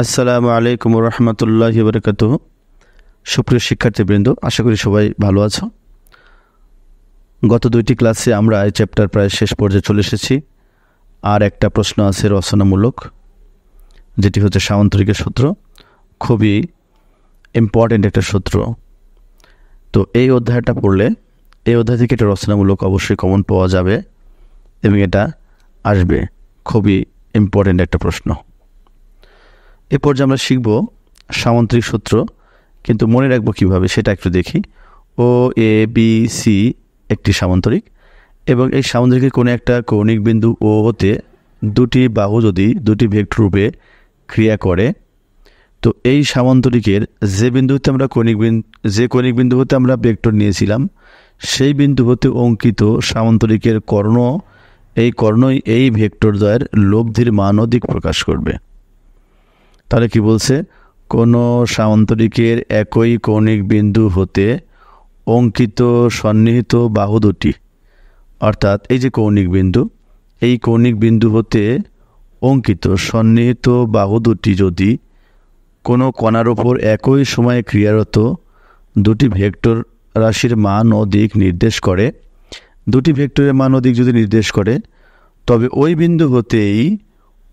আসসালামু আলাইকুম রহমতুল্লাহি বারাকাতুহু। সুপ্রিয় শিক্ষার্থীবৃন্দ, আশা করি সবাই ভালো আছো। গত দুইটি ক্লাসে আমরা এই চ্যাপ্টার প্রায় শেষ পর্যায়ে চলে এসেছি। আর একটা প্রশ্ন আছে রচনামূলক, যেটি হচ্ছে সামান্তরিকের সূত্র। খুবই ইম্পর্টেন্ট একটা সূত্র। তো এই অধ্যায়টা পড়লে এই অধ্যায় থেকে একটা রচনামূলক অবশ্যই কমন পাওয়া যাবে এবং এটা আসবে। খুবই ইম্পর্টেন্ট একটা প্রশ্ন। এ পর্যায়ে আমরা শিখব সামান্তরিক সূত্র, কিন্তু মনে রাখবো কীভাবে সেটা একটু দেখি। ও এ বি সি একটি সামান্তরিক, এবং এই সামান্তরিকের কোনো একটা কৌণিক বিন্দু ও হতে দুটি বাহু যদি দুটি ভেক্টর রূপে ক্রিয়া করে, তো এই সামান্তরিকের যে বিন্দুতে আমরা কৌণিক বিন্দু হতে আমরা ভেক্টর নিয়েছিলাম, সেই বিন্দু হতে অঙ্কিত সামান্তরিকের কর্ণই এই ভেক্টর দ্বয়ের লব্ধির মান ও দিক প্রকাশ করবে। তাহলে কি বলছে? কোনো সামান্তরিকের একই কৌণিক বিন্দু হতে অঙ্কিত সন্নিহিত বাহু দুটি, অর্থাৎ এই যে কৌণিক বিন্দু, এই কৌণিক বিন্দু হতে অঙ্কিত সন্নিহিত বাহু দুটি যদি কোনো কণার ওপর একই সময়ে ক্রিয়ারত দুটি ভেক্টর রাশির মান ও দিক নির্দেশ করে, দুটি ভেক্টরের মান ও দিক যদি নির্দেশ করে, তবে ওই বিন্দু হতেই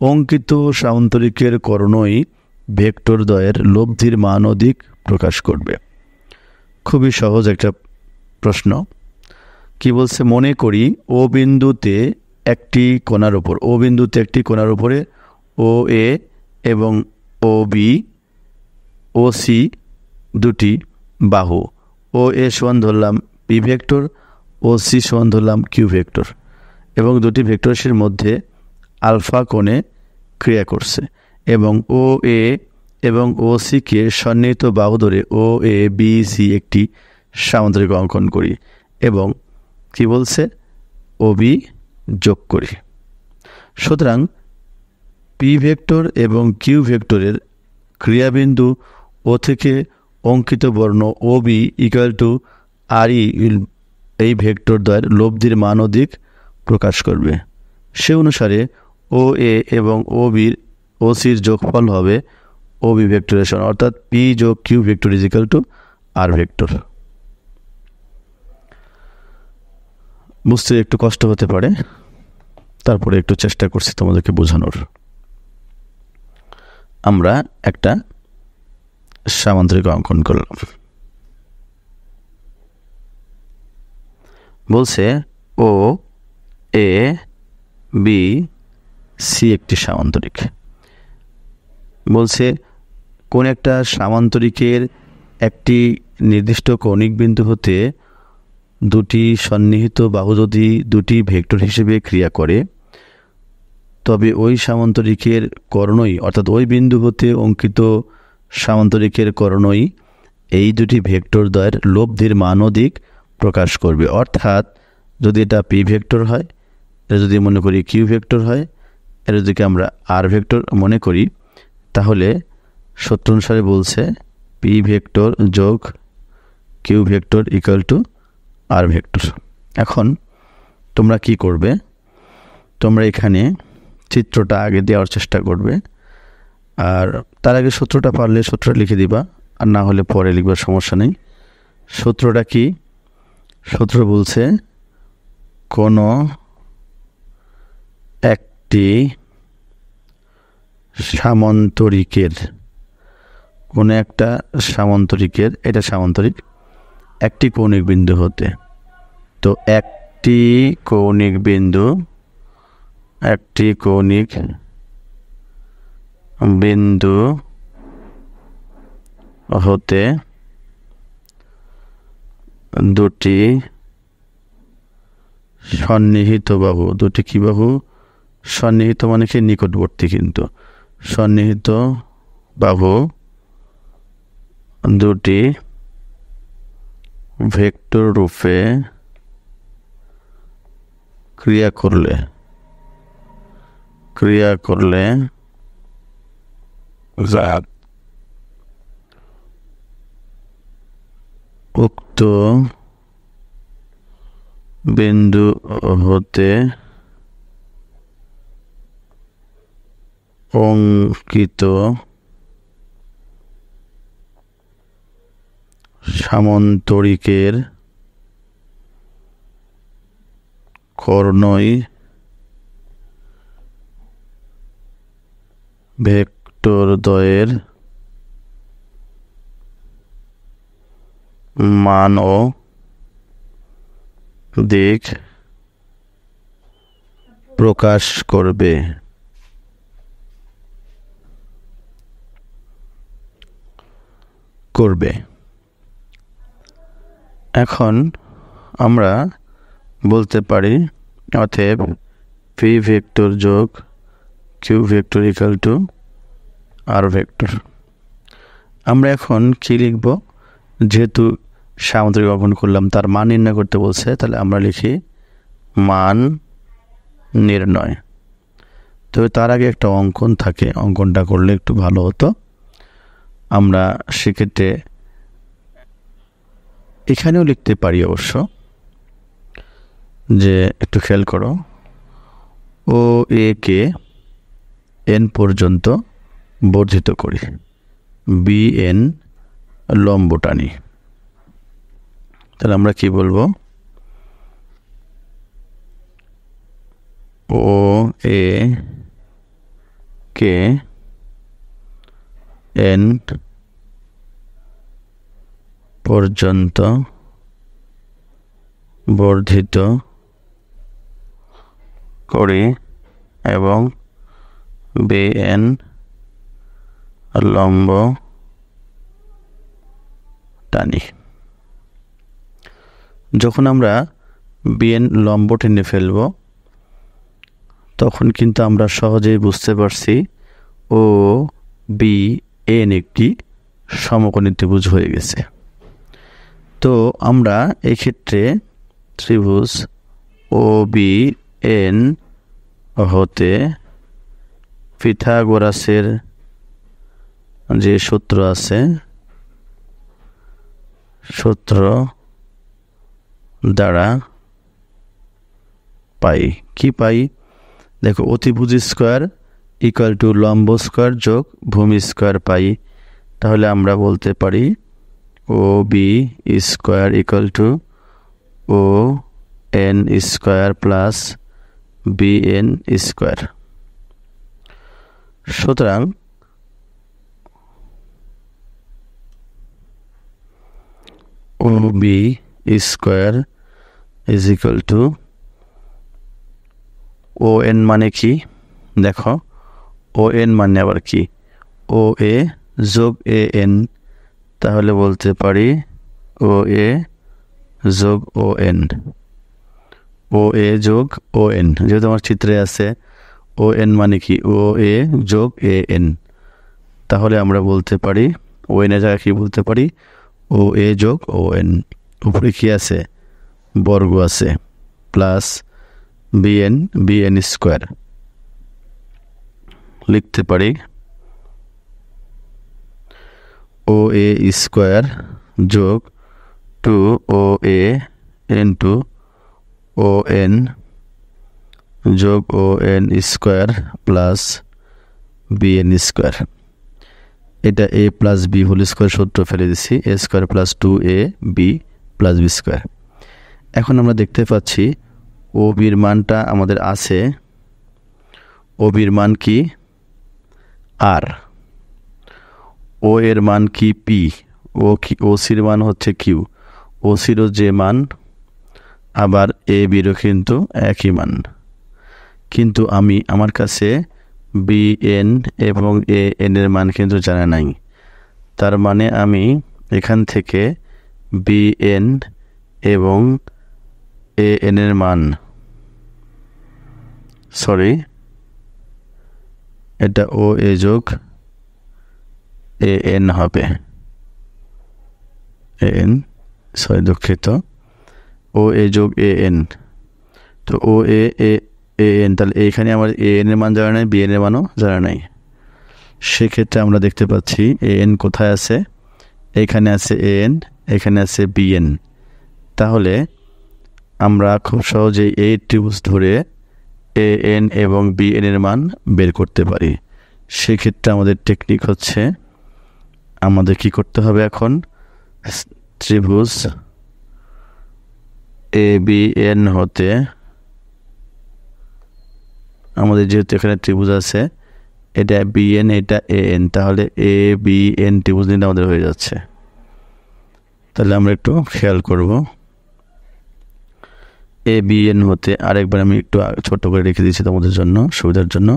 অঙ্কিত সামান্তরিকের কর্ণই ভেক্টর দ্বয়ের লব্ধির মান ও দিক প্রকাশ করবে। খুবই সহজ একটা প্রশ্ন। কি বলছে? মনে করি ও বিন্দুতে একটি কোণার উপরে ও এ এবং ও বি ও সি দুটি বাহু, ও এ সমান ধরলাম পি ভেক্টর, ও সি সমান ধরলাম কিউ ভেক্টর, এবং দুটি ভেক্টরের মধ্যে আলফা কোণে ক্রিয়া করছে, এবং ও এ এবং ও সিকে সন্নিহিত বাহু ধরে ও এ বি সি একটি সামান্তরিক অঙ্কন করি, এবং কি বলছে? ও বি যোগ করি। সুতরাং পি ভেক্টর এবং কিউ ভেক্টরের ক্রিয়াবিন্দু ও থেকে অঙ্কিত বর্ণ ও বি ইকুয়াল টু আর ই এই ভেক্টর দ্বয়ের লব্ধির মান ও দিক প্রকাশ করবে। সে অনুসারে ও এ এবং ও সির যোগফল হবে ও বি ভেক্টরের সমান, অর্থাৎ পি যোগ q vector is equal to r vector. বুঝতে একটু কষ্ট হতে পারে, তারপরে একটু চেষ্টা করছি তোমাদেরকে বোঝানোর। আমরা একটা সামান্তরিক অঙ্কন করলাম। বলছে ও এ বি সি একটি সামান্তরিক। বলছে কোন একটা সামান্তরিকের একটি নির্দিষ্ট কৌণিক বিন্দু হতে দুটি সন্নিহিত বাহু যদি দুটি ভেক্টর হিসেবে ক্রিয়া করে, তবে ওই সামান্তরিকের কর্ণই, অর্থাৎ ওই বিন্দু হতে অঙ্কিত সামান্তরিকের কর্ণই এই দুটি ভেক্টর দ্বয়ের লব্ধির মান ও দিক প্রকাশ করবে। অর্থাৎ যদি এটা পি ভেক্টর হয়, এটা যদি মনে করি কিউ ভেক্টর হয়, এটা যদি আমরা আর ভেক্টর মনে করি, তাহলে সূত্র অনুসারে বলছে পি ভেক্টর যোগ q vector equal to r vector. এখন তোমরা কি করবে? তোমরা এখানে চিত্রটা আগে দেওয়ার চেষ্টা করবে, আর তার আগে সূত্রটা পারলে সূত্রটা লিখে দিবা, আর না হলে পরে লিখবার সমস্যা নেই। সূত্রটা কি? সূত্র বলছে কোনো একটি সামান্তরিকের এটা সামান্তরিক একটি কৌণিক বিন্দু হতে, তো একটি কৌণিক বিন্দু হতে দুটি সন্নিহিত বাহু, দুটি কি বাহু? সন্নিহিত মানে কি? নিকটবর্তী, কিন্তু সন্নিহিত বাহু দুটি ভেক্টর রূপে ক্রিয়া করলে উক্ত বিন্দু হতে অঙ্কিত সামন্তরিকের কর্ণই ভেক্টরদ্বয়ের মান ও দিক প্রকাশ করবে। এখন আমরা বলতে পারি অতএব পি ভেক্টর যোগ q vector equal to r vector. আমরা এখন কি লিখব? যেহেতু সামন্তরিক অঙ্কন করলাম, তার মান নির্ণয় করতে বলছে, তাহলে আমরা লিখি মান নির্ণয়। তবে তার আগে একটা অঙ্কন থাকে, অঙ্কনটা করলে একটু ভালো হতো। আমরা সেক্ষেত্রে এখানেও লিখতে পারি অবশ্য, যে একটু খেয়াল করো, ও এ কে এন পর্যন্ত বর্ধিত করি, বি এন লম্ব টানি। তাহলে আমরা কি বলবো? ও এ কে এন পর্যন্ত বর্ধিত করি এবং বি এন লম্ব টানি। যখন আমরা বিএন লম্ব টেনে ফেলব, তখন কিন্তু আমরা সহজেই বুঝতে পারছি ও বি এন একটি সমকোণী ত্রিভুজ হয়ে গেছে। তো আমরা এক্ষেত্রে ত্রিভুজ ও বি এন হতে পিথাগোরাসের যে সূত্র আছে, সূত্র দ্বারা পাই। কি পাই? দেখো, অতিভুজ স্কোয়ার ইকুয়াল টু লম্ব স্কোয়ার যোগ ভূমি স্কোয়ার পাই। তাহলে আমরা বলতে পারি O B square equal to O N square plus B N square. সুতরাং O B square is equal to O N মানে কি? দেখো, ও এন মানে আবার কি? ও এ যোগ এ এন। তাহলে বলতে পারি ও এ যোগ ও এন, ও এ যোগ ও এন। যেহেতু আমার চিত্রে আছে ও এন মানে কি? ও এ যোগ এ এন। তাহলে আমরা বলতে পারি ও এনের জায়গায় কি বলতে পারি? ও এ যোগ ও এন। উপরে কি আছে? বর্গ আছে, প্লাস বি এন স্কোয়ার। লিখতে পারি ও এ স্কোয়ার যোগ two O A into O N যোগ O N square plus B N square. এটা A plus B whole square সূত্র ফেলে দিচ্ছি, A square plus two A B plus B square. এখন আমরা দেখতে পাচ্ছি ও বির মানটা আমাদের আছে। ও বির মান কি? আর। ও এর মান কি? পি। ও সির মান হচ্ছে কিউ। ও সিরও যে মান, আবার এ বিরও কিন্তু একই মান। কিন্তু আমার কাছে বি এন এবং এ এন এর মান কিন্তু জানা নাই। তার মানে আমি এখান থেকে বি এন এবং এ এন এর মান, এটা ও এ যোগ এ এন হবে। দুঃখিত, ও এ যোগ এ এন। তো ও এ এন, তাহলে এখানে আমার এ এন এর মান জানা নাই, বি এন এর মানও জানা নাই। সেক্ষেত্রে আমরা দেখতে পাচ্ছি এ এন কোথায় আছে? এখানে আছে এ এন, এখানে আছে বি এন। তাহলে আমরা খুব সহজেই এই ত্রিভুজ ধরে এ এন এবং বি এন এর মান বের করতে পারি। সেক্ষেত্রে আমাদের টেকনিক হচ্ছে, আমাদের কি করতে হবে? এখন ত্রিভুজ ABN হতে, আমাদের যেহেতু এখানে ত্রিভুজ আছে, এটা BN এটা AN, তাহলে ABN ত্রিভুজ নিয়ে আমাদের হয়ে যাচ্ছে। তাহলে আমরা একটু খেয়াল করব, ABN হতে আরেকবার আমি একটু ছোট করে রেখে দিয়েছি তোমাদের জন্য সুবিধার জন্য।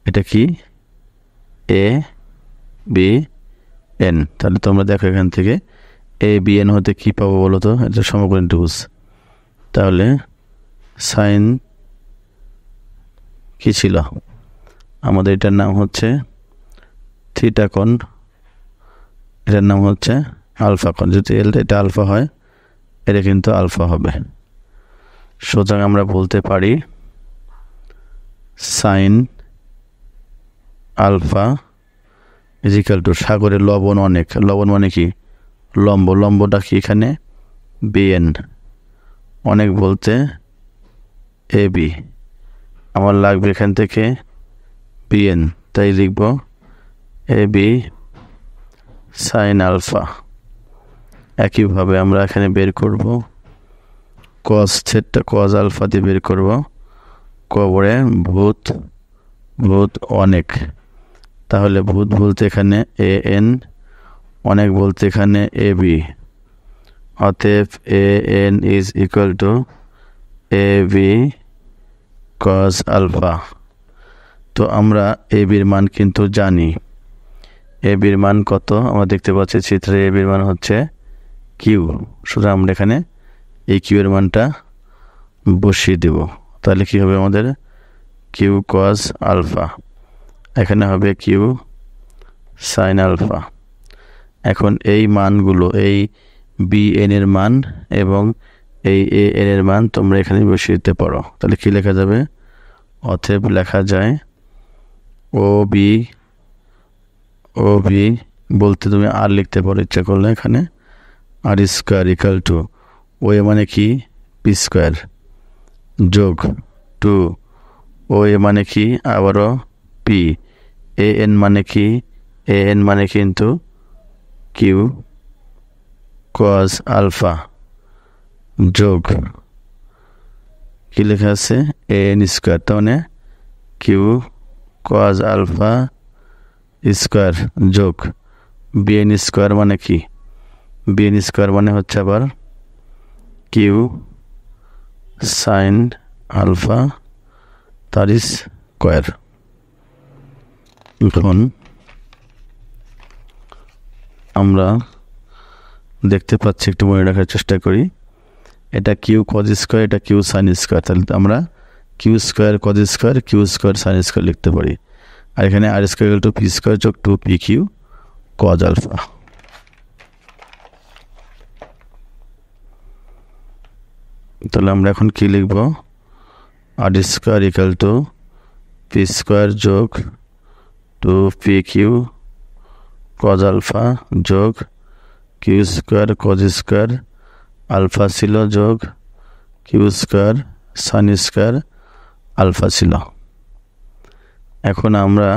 এটা কি ABN। তাহলে তোমরা দেখো এখান থেকে ABN হতে কি পাবো বলো তো? এটা সমকোণী ত্রিভুজ। তাহলে সাইন কি ছিল আমাদের? এটার নাম হচ্ছে থিটা কোণ, এটার নাম হচ্ছে আলফা কোণ। যদি এটা আলফা হয়, এটা কিন্তু আলফা হবে। সুতরাং আমরা বলতে পারি সাইন আলফা ইজিক্যাল টু, সাগরে লবণ অনেক, লবণ মানে কি? লম্ব, লম্বটা কি এখানে? BN, অনেক বলতে AB, আমার লাগবে এখান থেকে BN, তাই লিখব AB সাইন আলফা। একইভাবে আমরা এখানে বের করব কস থিটা, কস আলফা দিয়ে বের করব কবরে ভূত, ভূত অনেক। তাহলে ভূত বলতে এখানে AN, অনেক বলতে এখানে AB। অতএব AN is equal to AB cos আলফা। তো আমরা ABর মান কিন্তু জানি। ABর মান কত আমরা দেখতে পাচ্ছি চিত্রে? ABর মান হচ্ছে কিউ। সুতরাং আমরা এখানে এই কিউয়ের মানটা বসিয়ে দেব। তাহলে কি হবে আমাদের? কিউ cos আলফা, এখানে হবে কিউ সাইন আলফা। এখন এই মানগুলো, এই BN এর মান এবং এই AN এর মান তোমরা এখানে বসিয়ে দিতে পারো। তাহলে কি লেখা যাবে? অতএব লেখা যায় OB বলতে তুমি আর লিখতে পারো ইচ্ছা করলে, এখানে R square equal to OA মানে কি? পি স্কোয়ার যোগ 2 OA মানে কি? আবারও পি। AN মানে কি? AN মানে কিন্তু কিউ cos আলফা যোগ কি লেখা আছে? AN স্কোয়ার, তার মানে কিউ cos আলফা স্কোয়ার যোগ BN স্কোয়ার মানে কি? BN স্কোয়ার মানে হচ্ছে আবার কিউ সাইন আলফা তার স্কোয়ার। এখন আমরা দেখতে পাচ্ছি, একটু মনে রাখার চেষ্টা করি, এটা কিউ cos স্কোয়ার, এটা কিউ সাইন স্কোয়ার। তাহলে আমরা Q square cos square, Q square sine square লিখতে পারি। আর এখানে R square equal to P square যোগ 2PQ cos আলফা। তাহলে আমরা এখন কি লিখব? R square equal to P square যোগ 2PQ cos আলফা যোগ Q square cos square alpha ছিল যোগ Q square sine square alpha ছিল। এখন আমরা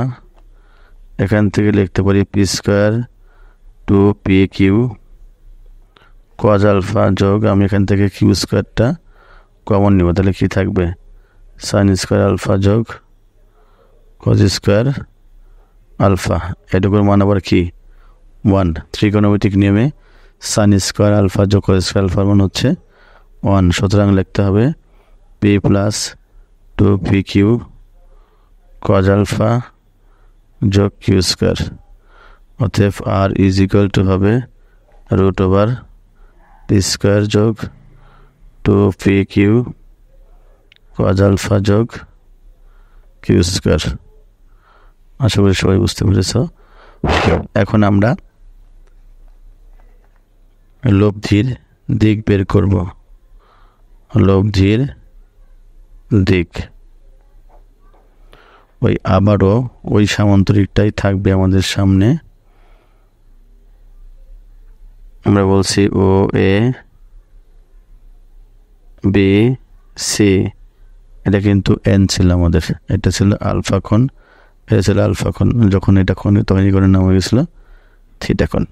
এখান থেকে লিখতে পারি P square 2PQ cos alpha যোগ, আমি এখান থেকে কিউ স্কোয়ারটা কমন নিব, তাহলে কি থাকবে? সাইন স্কোয়ার আলফা যোগ cos স্কোয়ার আলফা। এটুকুর মান আবার কি? 1। ত্রিকোণমিতিক নিয়মে সাইন স্কোয়ার আলফা যোগ cos স্কোয়ার আলফার মান হচ্ছে 1। সুতরাং লিখতে হবে P plus 2PQ cos alpha যোগ কিউ স্কোয়ার। অতএব আর ইজ ইকুয়াল টু হবে রুট ওভার পি স্কোয়ার যোগ 2PQ cos আলফা যোগ কিউ স্কোয়ার। আশা করি সবাই বুঝতে পেরেছ। এখন আমরা লব্ধির দিক বের করব। লব্ধির দিক আবারও ওই সামান্তরিকটাই থাকবে আমাদের সামনে। আমরা বলছি OA BC, এটা কিন্তু N ছিল আমাদের, এটা ছিল আলফা কোণ, এটা ছিল আলফা কোণ। যখন এটা কোণ তৈরি করে নাম হয়ে গেছিল থিটা কোণ।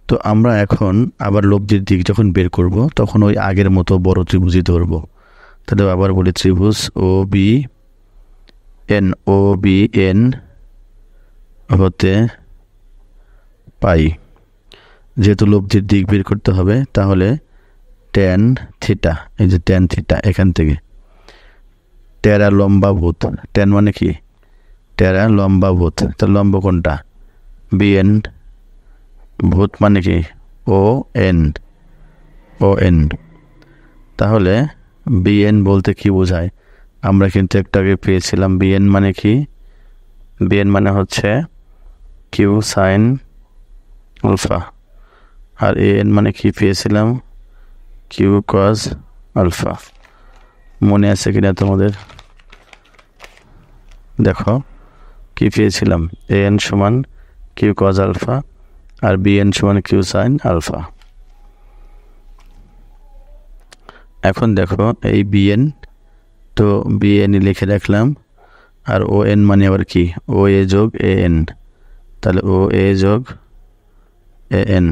তো আমরা এখন আবার লব্ধির দিক যখন বের করব তখন ওই আগের মতো বড় ত্রিভুজই ধরব। তাহলে আবার বলি ত্রিভুজ ও বি এন হতে পাই। যেহেতু লব্ধির দিক বের করতে হবে তাহলে ট্যান থিটা, এই যে ট্যান থিটা এখান থেকে টেরা লম্বা ভূত, ট্যান মানে কি টেরা লম্বা ভূত, তার লম্ব কোনটা বিএন, ভূত মানে কি ও এন। তাহলে বিএন বলতে কি বোঝায়? আমরা কিন্তু একটু আগে পেয়েছিলাম বিএন মানে কি, বিএন মানে হচ্ছে কিউ সাইন আলফা, আর এন মানে কি পেয়েছিলাম কিউ কজ আলফা। মনে আছে কিনা তোমাদের? দেখো কি পেয়েছিলাম, এন সমান কিউ কজ আলফা আর বিএন সমান কিউ সাইন আলফা। এখন দেখো এই বিএন, তো বিএন লিখে রাখলাম, আর ও এন মানে আবার কি ও এ যোগ এ এন, তাহলে ও এ যোগ এ এন।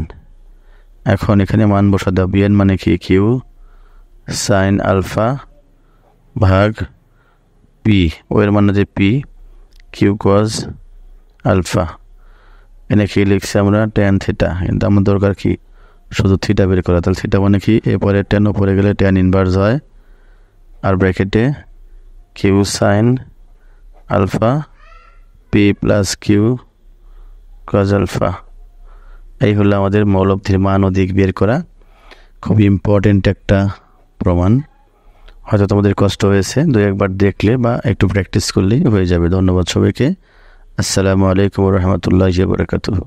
এখন এখানে মান বসা দাও, বিএন মানে কি কিউ সাইন আলফা ভাগ পি, ও এর মানে যে পি কিউ কজ আলফা। এনে কি লিখছি আমরা ট্যান থিটা, কিন্তু আমার দরকার কি শুধু থিটা বের করা। তাহলে থিটা মানে কি এরপরে ট্যান উপরে গেলে ট্যান ইনভার্স হয়, আর ব্র্যাকেটে Q sine alpha P plus Q cos alpha. এই হলো আমাদের মৌলব্ধির মান ও দিক বের করা। খুব ইম্পর্টেন্ট একটা প্রমাণ। হয়তো তোমাদের কষ্ট হয়েছে, দু একবার দেখলে বা একটু প্র্যাকটিস করলেই হয়ে যাবে। ধন্যবাদ সবাইকে। আসসালামু আলাইকুম ওয়া রাহমাতুল্লাহি ওয়া বারাকাতুহু।